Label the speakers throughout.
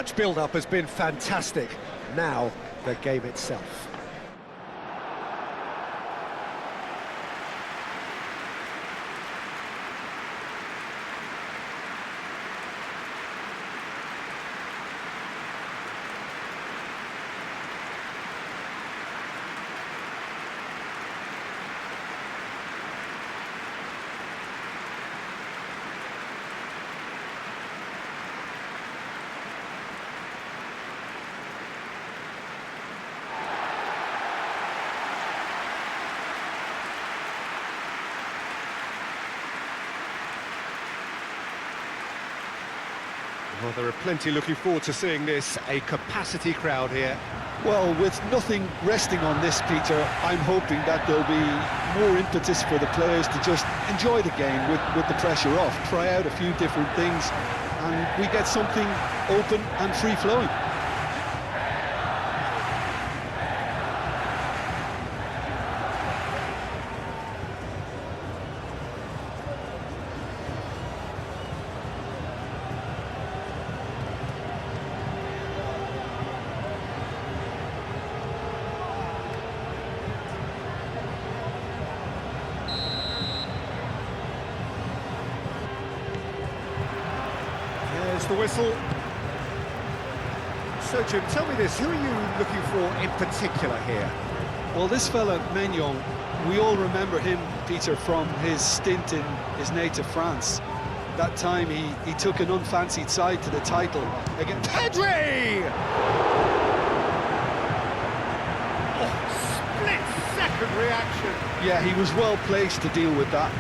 Speaker 1: Match build-up has been fantastic. Now, the game itself. Well, there are plenty looking forward to seeing this. A capacity crowd here.
Speaker 2: Well, with nothing resting on this, Peter, I'm hoping that there'll be more impetus for the players to just enjoy the game with the pressure off, try out a few different things, and we get something open and free-flowing.
Speaker 1: The whistle. So, Jim, tell me this, who are you looking for in particular here?
Speaker 2: Well, this fella, Maignan, we all remember him, Peter, from his stint in his native France. That time he took an unfancied side to the title against
Speaker 1: Pedri! Oh, split-second reaction.
Speaker 2: Yeah, he was well placed to deal with that.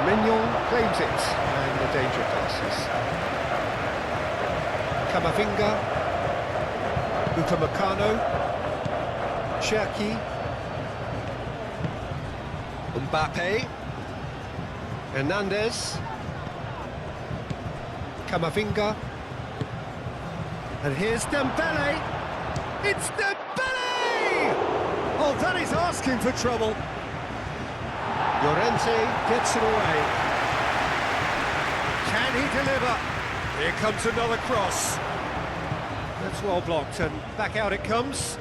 Speaker 1: Maignan claims it, and the danger passes. Camavinga, Upamecano, Cherki, Mbappe, Hernandez, Camavinga, and here's Dembele. It's Dembele! Oh, that is asking for trouble. Llorente gets it away. Can he deliver? Here comes another cross. That's well blocked, and back out it comes.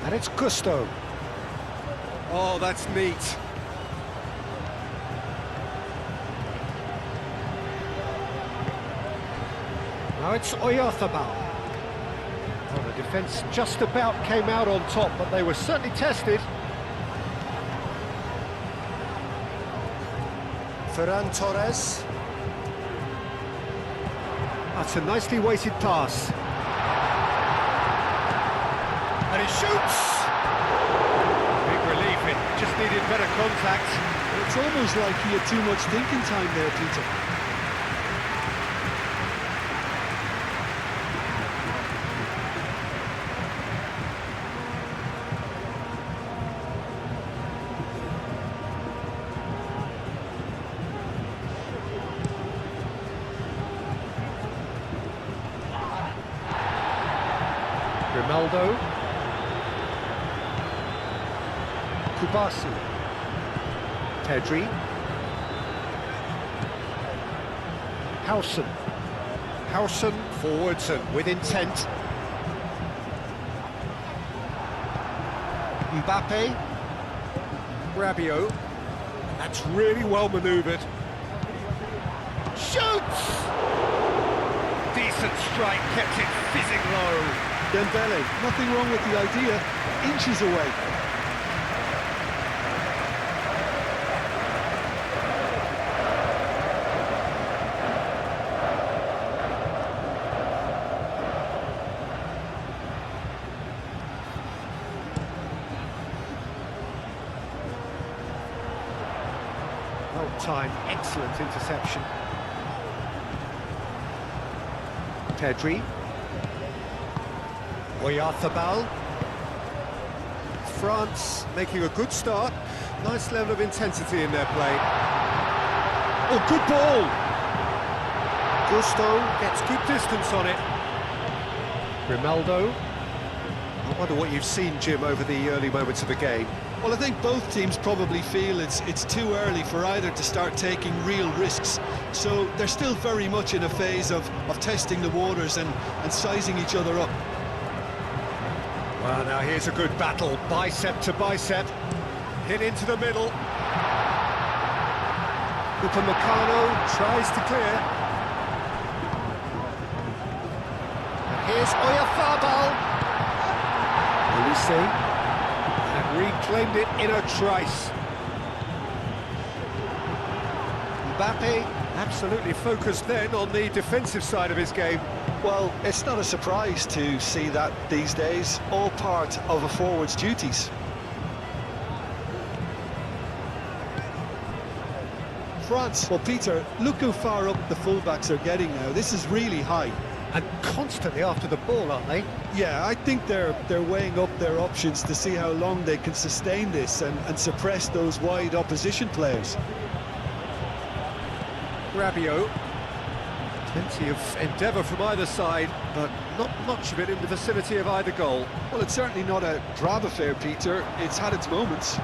Speaker 1: And it's Gusto. Oh, that's neat. Now it's Oyarzabal. Well, the defence just about came out on top, but they were certainly tested. Ferran Torres. That's a nicely weighted pass. And he shoots! Big relief, it just needed better contact.
Speaker 2: It's almost like he had too much thinking time there, Peter.
Speaker 1: Ronaldo, Kubasi, Pedri, Howson forwards and with intent. Mbappe, Rabiot, that's really well manoeuvred. Shoots! Decent strike, kept it fizzing low.
Speaker 2: Dembele, nothing wrong with the idea, inches away.
Speaker 1: Well timed, excellent interception. Pedri. Oyarzabal. France making a good start. Nice level of intensity in their play. Oh, good ball! Gusto gets good distance on it. Grimaldo. I wonder what you've seen, Jim, over the early moments of the game.
Speaker 2: Well, I think both teams probably feel it's too early for either to start taking real risks. So they're still very much in a phase of testing the waters and sizing each other up.
Speaker 1: Well, now here's a good battle, bicep to bicep. Hit into the middle. Upamecano tries to clear. And here's Oyarzabal. Olise. And reclaimed it in a trice. Mbappe absolutely focused then on the defensive side of his game.
Speaker 2: Well, it's not a surprise to see that these days, all part of a forward's duties. France, well, Peter, look how far up the fullbacks are getting now. This is really high.
Speaker 1: And constantly after the ball, aren't they?
Speaker 2: Yeah, I think they're weighing up their options to see how long they can sustain this and suppress those wide opposition players.
Speaker 1: Rabiot. Plenty of endeavour from either side, but not much of it in the vicinity of either goal.
Speaker 2: Well, it's certainly not a drab affair, Peter. It's had its moments.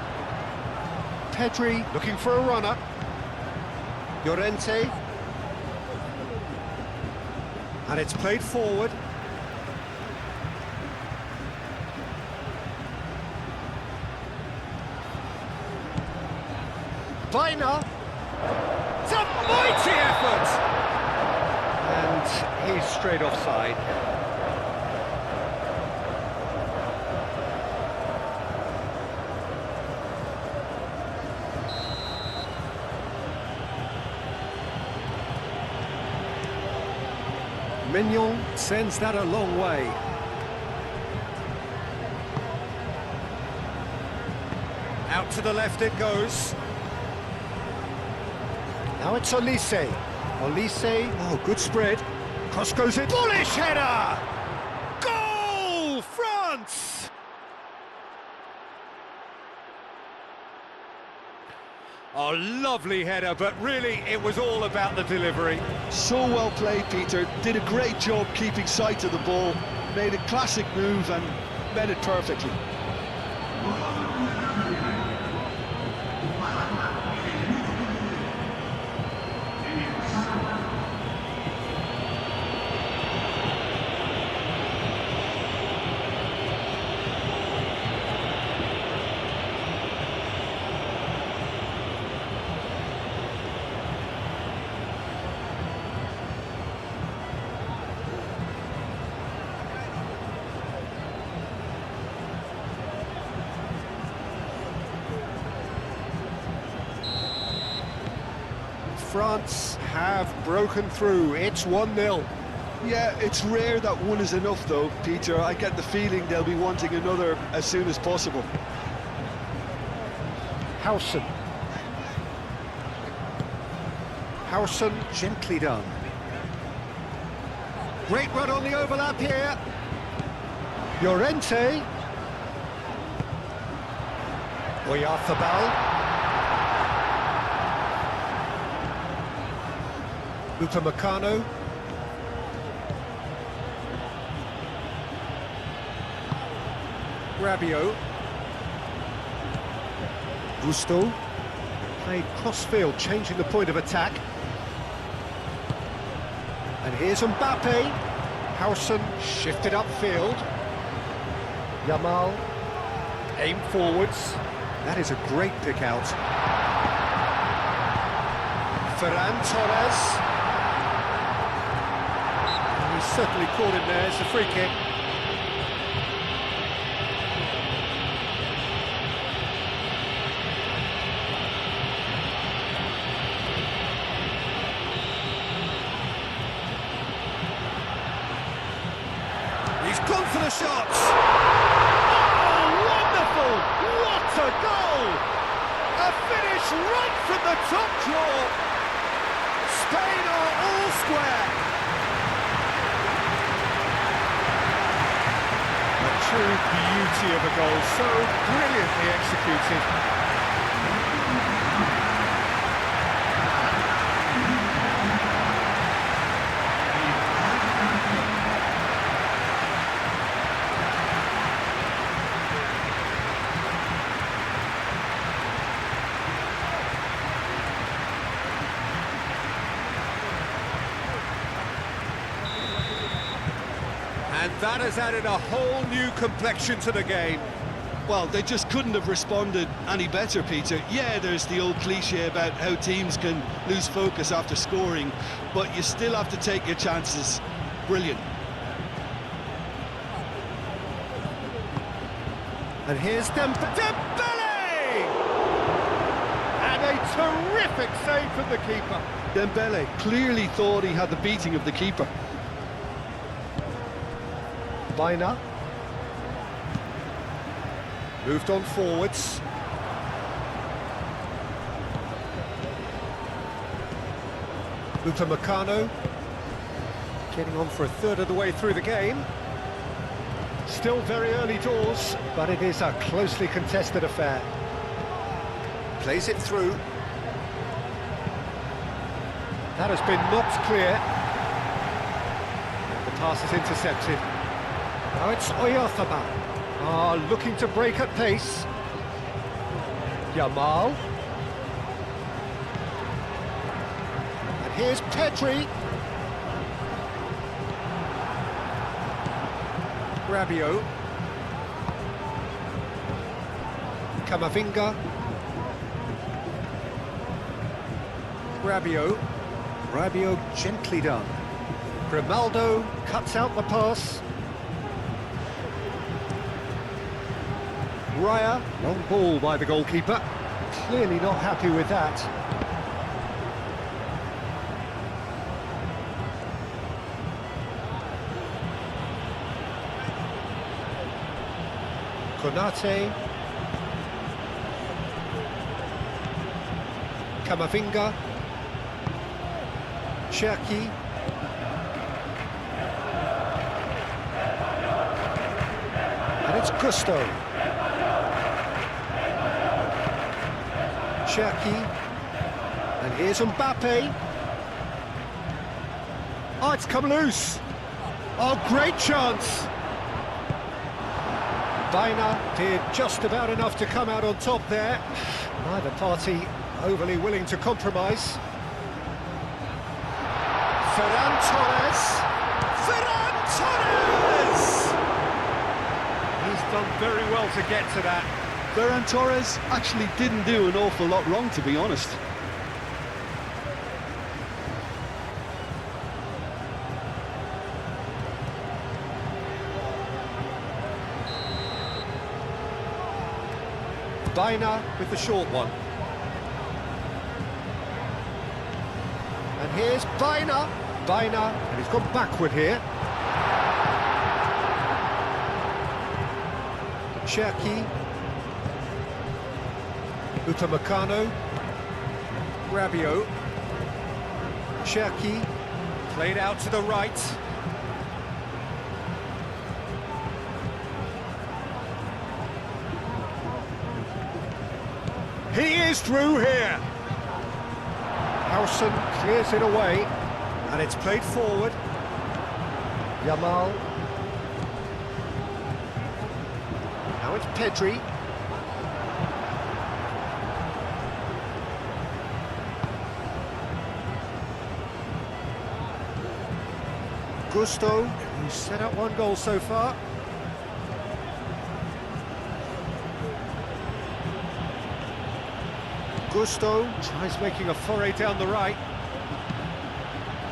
Speaker 1: Pedri looking for a runner. Llorente. And it's played forward. Baina. It's a mighty effort! And he's straight offside. Mignon sends that a long way. Out to the left it goes. Now it's Olise. Olise, oh, good spread. Cross goes in. Bullish header! Goal, France! Oh, lovely header, but really it was all about the delivery.
Speaker 2: So well played, Peter. Did a great job keeping sight of the ball. Made a classic move and met it perfectly.
Speaker 1: France have broken through. It's 1-0.
Speaker 2: Yeah, it's rare that one is enough though, Peter. I get the feeling they'll be wanting another as soon as possible.
Speaker 1: Howson. Howson, gently done. Great run on the overlap here. Llorente. Oyarzabal. Upamecano. Rabiot. Gusto. Played cross-field, changing the point of attack. And here's Mbappe. Howson shifted upfield. Yamal. Aim forwards. That is a great pick out. Ferran Torres. And he's certainly caught him there. It's a free kick. He's gone for the shots. Oh, wonderful! What a goal! A finish right from the top draw. Spain are all square. absolute beauty of a goal, so brilliantly executed. And that has added a whole new complexion to the game.
Speaker 2: Well, they just couldn't have responded any better, Peter. Yeah, there's the old cliche about how teams can lose focus after scoring, but you still have to take your chances. Brilliant.
Speaker 1: And here's Dembele! And a terrific save from the keeper.
Speaker 2: Dembele clearly thought he had the beating of the keeper.
Speaker 1: Baina. Moved on forwards. Upamecano. Getting on for a third of the way through the game. Still very early doors, but it is a closely contested affair. Plays it through. That has been knocked clear. The pass is intercepted. Now it's Oyarzabal. Looking to break at pace. Yamal. And here's Pedri. Rabiot. Camavinga. Rabiot gently done. Grimaldo cuts out the pass. Raya, long ball by the goalkeeper. Clearly not happy with that. Konate. Camavinga. Cherki. And it's Gusto. Cherki. And here's Mbappe. Oh, it's come loose. Oh, great chance. Baina did just about enough to come out on top there. Neither party overly willing to compromise. Ferran Torres! He's done very well to get to that.
Speaker 2: Ferran Torres actually didn't do an awful lot wrong, to be honest.
Speaker 1: Baina with the short one. And here's Baina, and he's gone backward here. Cherki. Upamecano. Rabiot. Cherki. Played out to the right. He is through here. Howson clears it away, and it's played forward. Yamal. Now it's Pedri. Gusto, who's set up one goal so far. Gusto tries making a foray down the right.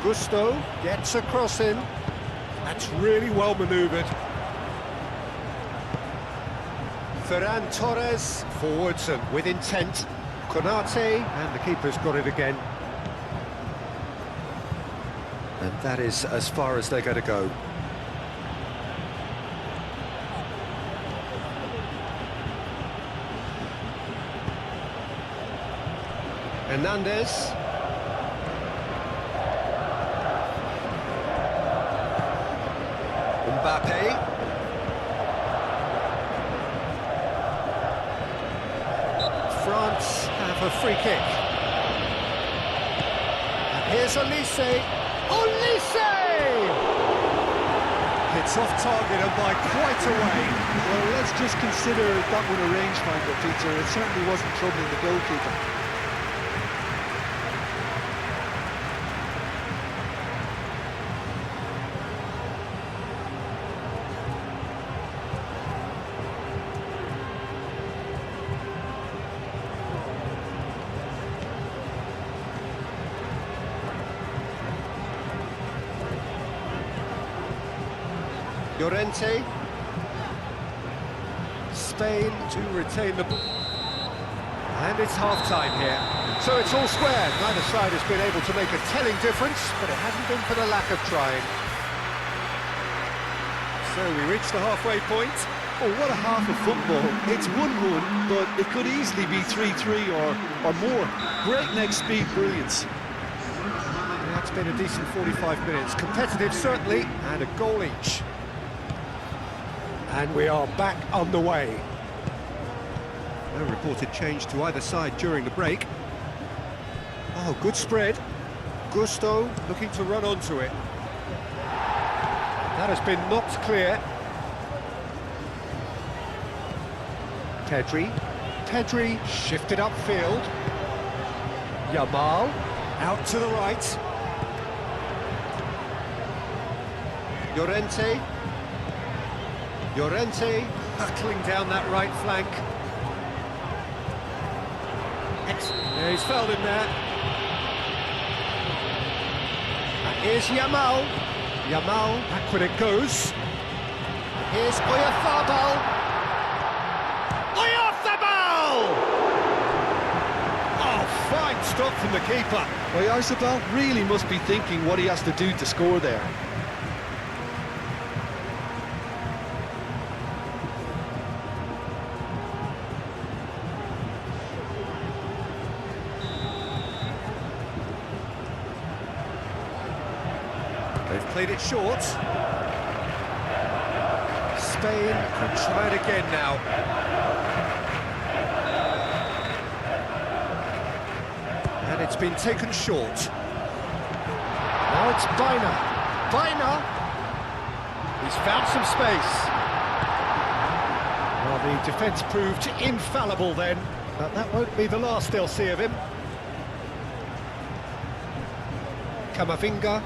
Speaker 1: Gusto gets across him. That's really well manoeuvred. Ferran Torres forwards and with intent. Konate, and the keeper's got it again. And that is as far as they're going to go. Hernandez. Mbappe. a free kick. And here's Olise. Olise! It's off target and by quite a way.
Speaker 2: Well, let's just consider that one a rangefinder, Peter. It certainly wasn't troubling the goalkeeper.
Speaker 1: Llorente. Spain to retain the ball. And it's half-time here. So it's all square. Neither side has been able to make a telling difference, but it hasn't been for the lack of trying. So we reach the halfway point.
Speaker 2: Oh, what a half of football. It's 1-1, but it could easily be 3-3 or more. Breakneck speed brilliance.
Speaker 1: Yeah, it's been a decent 45 minutes. Competitive, certainly, and a goal each. And we are back on the way. No reported change to either side during the break. Oh, good spread. Gusto looking to run onto it. That has been knocked clear. Pedri shifted upfield. Yamal out to the right. Llorente battling down that right flank. Yeah, he's fouled him there. And here's Yamal. Back when it goes. Here's Oyarzabal. Oh, fine stop from the keeper.
Speaker 2: Oyarzabal really must be thinking what he has to do to score there.
Speaker 1: They've played it short. Spain can try it again now. And it's been taken short. Now it's Baena. He's found some space. Well, the defence proved infallible then, but that won't be the last they'll see of him. Camavinga.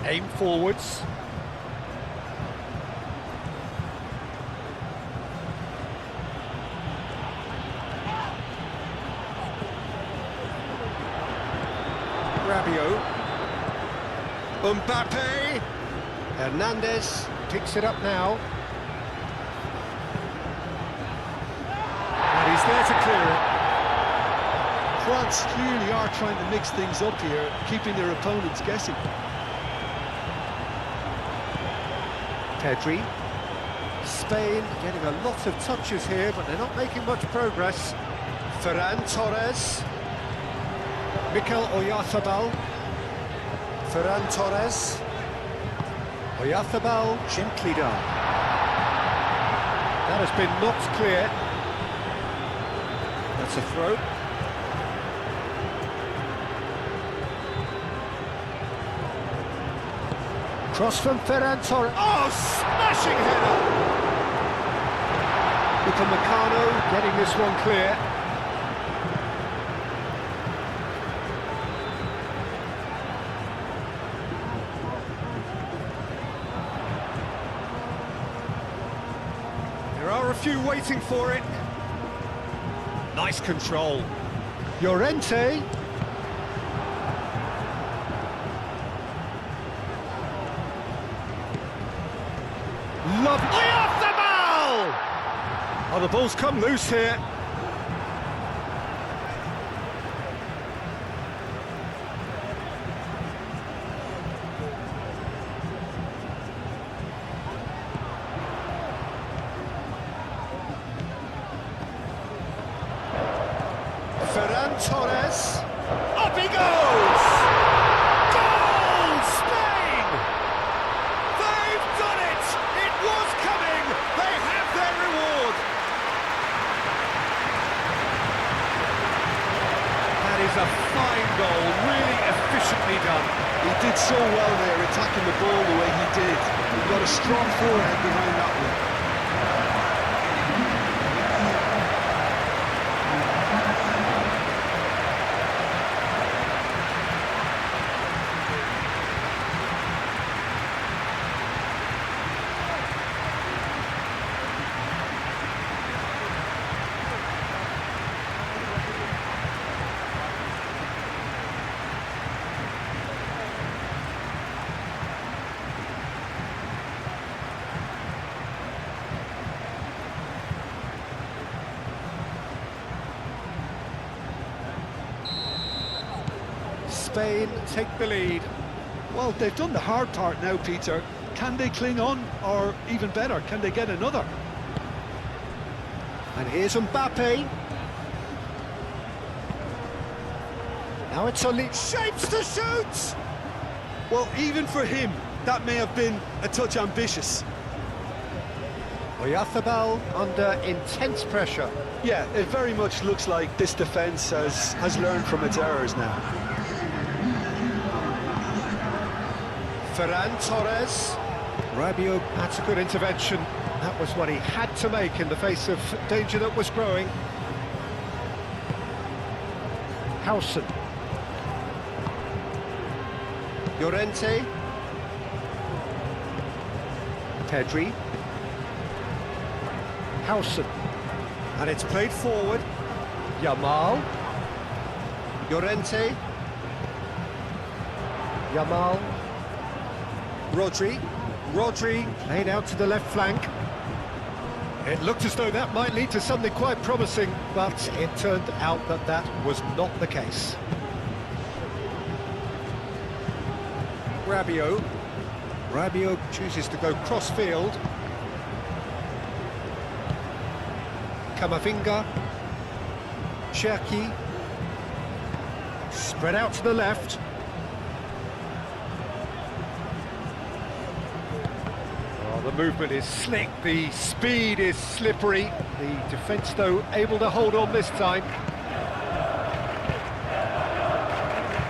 Speaker 1: Aim forwards. Rabiot. Mbappe. Hernandez picks it up now. And he's there to clear it.
Speaker 2: France clearly are trying to mix things up here, keeping their opponents guessing.
Speaker 1: Pedri. Spain getting a lot of touches here, but they're not making much progress. Ferran Torres. Mikel Oyarzabal. Ferran Torres. Oyarzabal gently done. That has been knocked clear. That's a throw. Cross from Ferran Torres. Oh, smashing header! Upamecano getting this one clear. There are a few waiting for it. Nice control. Llorente. Oyarzabal! Oh, the ball's come loose here. Ferran Torres. Up he goes! Goal! Spain! They've done it! It was coming! They have their reward!
Speaker 2: did so well there, attacking the ball the way he did. He got a strong forehead behind that one.
Speaker 1: Spain take the lead.
Speaker 2: Well, they've done the hard part now, Peter. Can they cling on, or even better, can they get another?
Speaker 1: And here's Mbappe. Now it's Oli. Shapes to shoot!
Speaker 2: Well, even for him, that may have been a touch ambitious.
Speaker 1: Oyarzabal under intense pressure.
Speaker 2: Yeah, it very much looks like this defence has learned from its errors now.
Speaker 1: Ferran Torres. Rabiot, that's a good intervention. That was what he had to make in the face of danger that was growing. Howson. Llorente. Pedri. Howson. And it's played forward. Yamal. Llorente. Yamal. Rodri played out to the left flank. It looked as though that might lead to something quite promising, but it turned out that that was not the case. Rabiot chooses to go cross-field. Camavinga. Cherki. Spread out to the left. The movement is slick, the speed is slippery. The defence, though, able to hold on this time.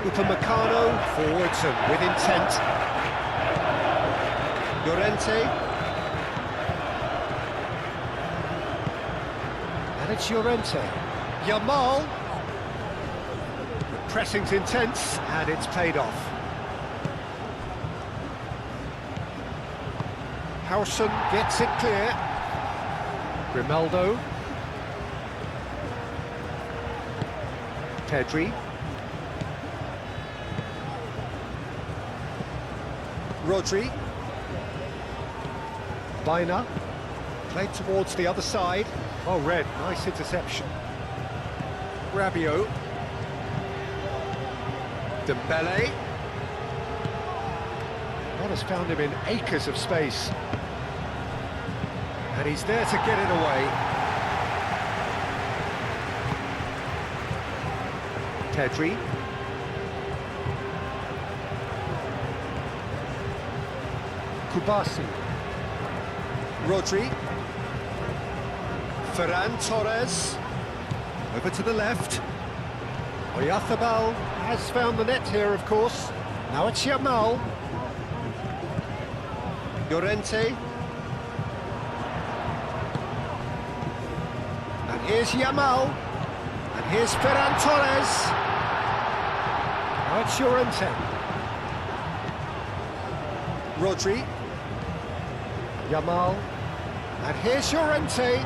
Speaker 1: Upamecano forwards and with intent. Llorente. And it's Llorente. Yamal. The pressing's intense and it's paid off. Howson gets it clear. Grimaldo. Pedri. Rodri. Baina. Played towards the other side. Oh, Red, nice interception. Rabiot. Dembele. What has found him in acres of space. And he's there to get it away. Pedri. Kubasi. Rodri. Ferran Torres. Over to the left. Oyarzabal has found the net here, of course. Now it's Yamal. Llorente. And here's Yamal. And here's Ferran Torres. Now it's Llorente. Rodri. Yamal. And here's Llorente.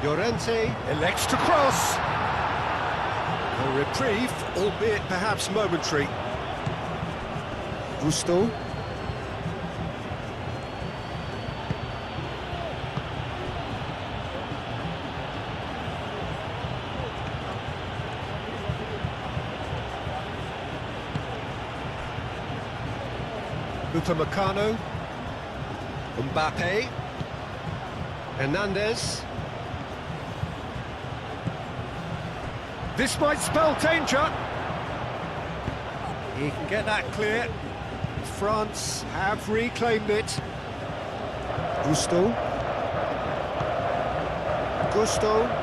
Speaker 1: Llorente elects to cross. A reprieve, albeit perhaps momentary. Gusto. Upamecano. Mbappe. Hernandez. This might spell danger. He can get that clear. France have reclaimed it. Gusto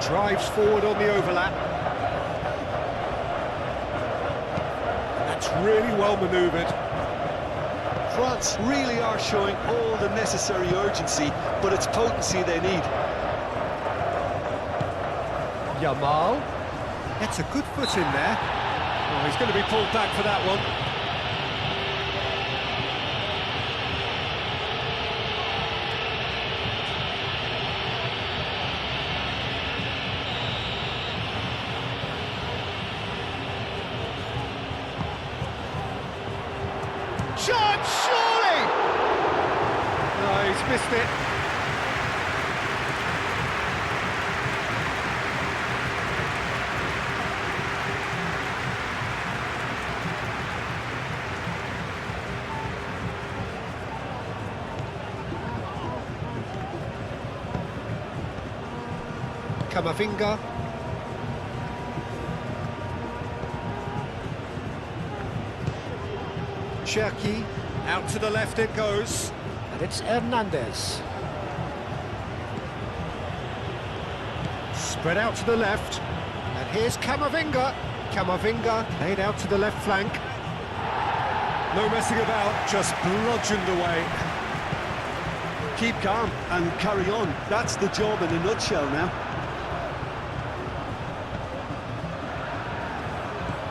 Speaker 1: drives forward on the overlap. That's really well manoeuvred.
Speaker 2: France really are showing all the necessary urgency, but it's potency they need.
Speaker 1: Yamal gets a good foot in there. Oh, he's going to be pulled back for that one. Shot, surely! No, he's missed it. Camavinga. Cherki, out to the left it goes, and it's Hernandez. Spread out to the left, and here's Camavinga. Camavinga laid out to the left flank. No messing about, just bludgeoned away.
Speaker 2: Keep calm and carry on. That's the job in a nutshell now.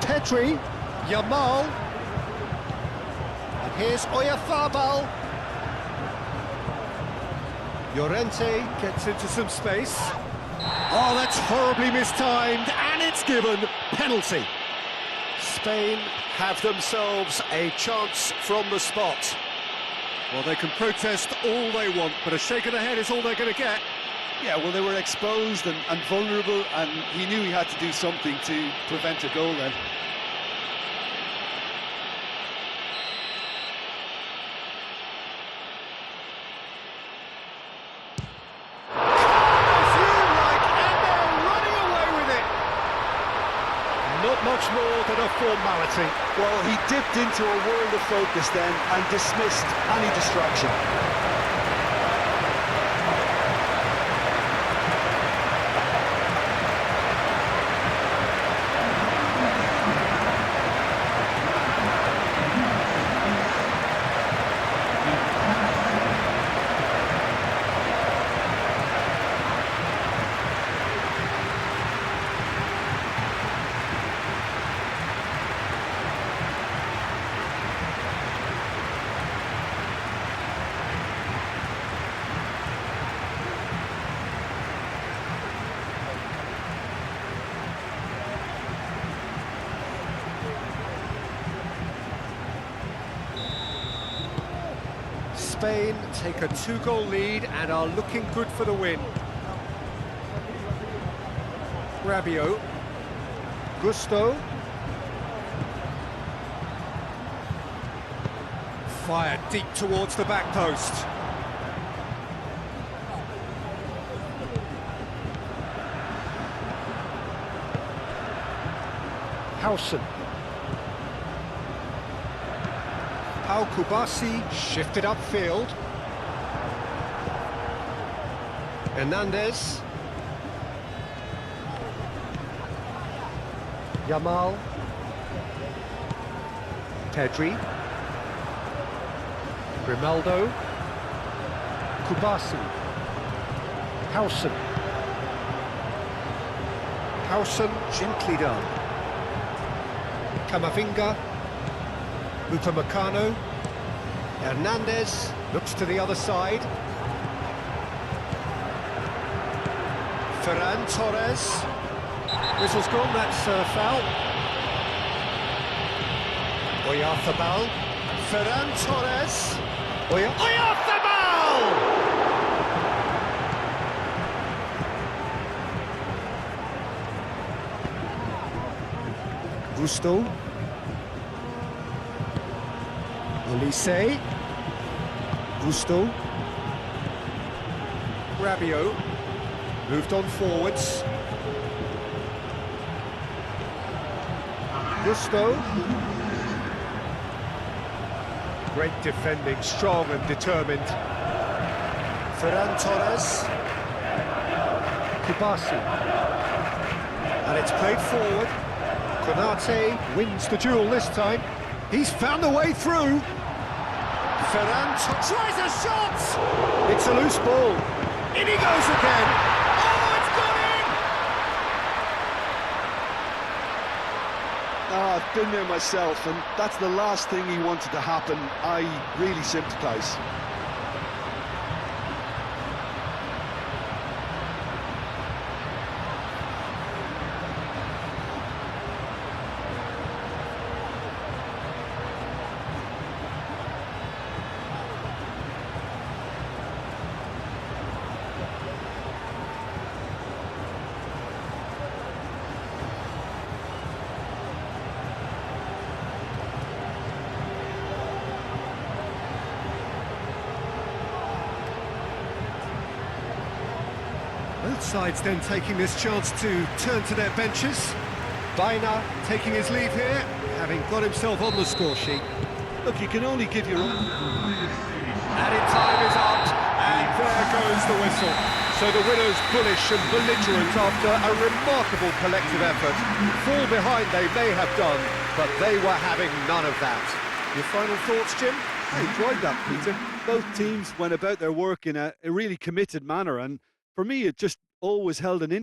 Speaker 1: Pedri, Yamal, and here's Oyarzabal. Llorente gets into some space. Oh, that's horribly mistimed, and it's given penalty. Spain have themselves a chance from the spot. Well, they can protest all they want, but a shake of the head is all they're going to get.
Speaker 2: Yeah, well, they were exposed and vulnerable, and he knew he had to do something to prevent a goal then.
Speaker 1: Not much more than a formality.
Speaker 2: Well, he dipped into a world of focus then and dismissed any distraction.
Speaker 1: Spain take a 2-goal lead and are looking good for the win. Rabiot, Gusto, fired deep towards the back post. Howson. Pau Kubasi shifted upfield. Hernandez. Yamal. Pedri. Grimaldo. Kubasi. Howson. Howson gently done. Camavinga. Upamecano. Hernandez looks to the other side. Ferran Torres. Whistle's gone, that's a foul. Oyarzabal. Ferran Torres. Oyarzabal! Gusto. Olise. Gusto. Rabiot. Moved on forwards. Gusto. Great defending, strong and determined. Ferran Torres. Kubasi. And it's played forward. Konate wins the duel this time. He's found the way through. Ferran tries a shot! It's a loose ball. In he goes again! Oh, it's gone in!
Speaker 2: Oh, I've been there myself, and that's the last thing he wanted to happen. I really sympathise.
Speaker 1: Both sides then taking this chance to turn to their benches. Baina taking his leave here, having got himself on the score sheet.
Speaker 2: Look, you can only give your own...
Speaker 1: Added time is up, and there goes the whistle. So the winners bullish and belligerent after a remarkable collective effort. Fall behind they may have done, but they were having none of that. Your final thoughts, Jim?
Speaker 2: I enjoyed that, Peter. Both teams went about their work in a really committed manner, and for me, it just always held an interest.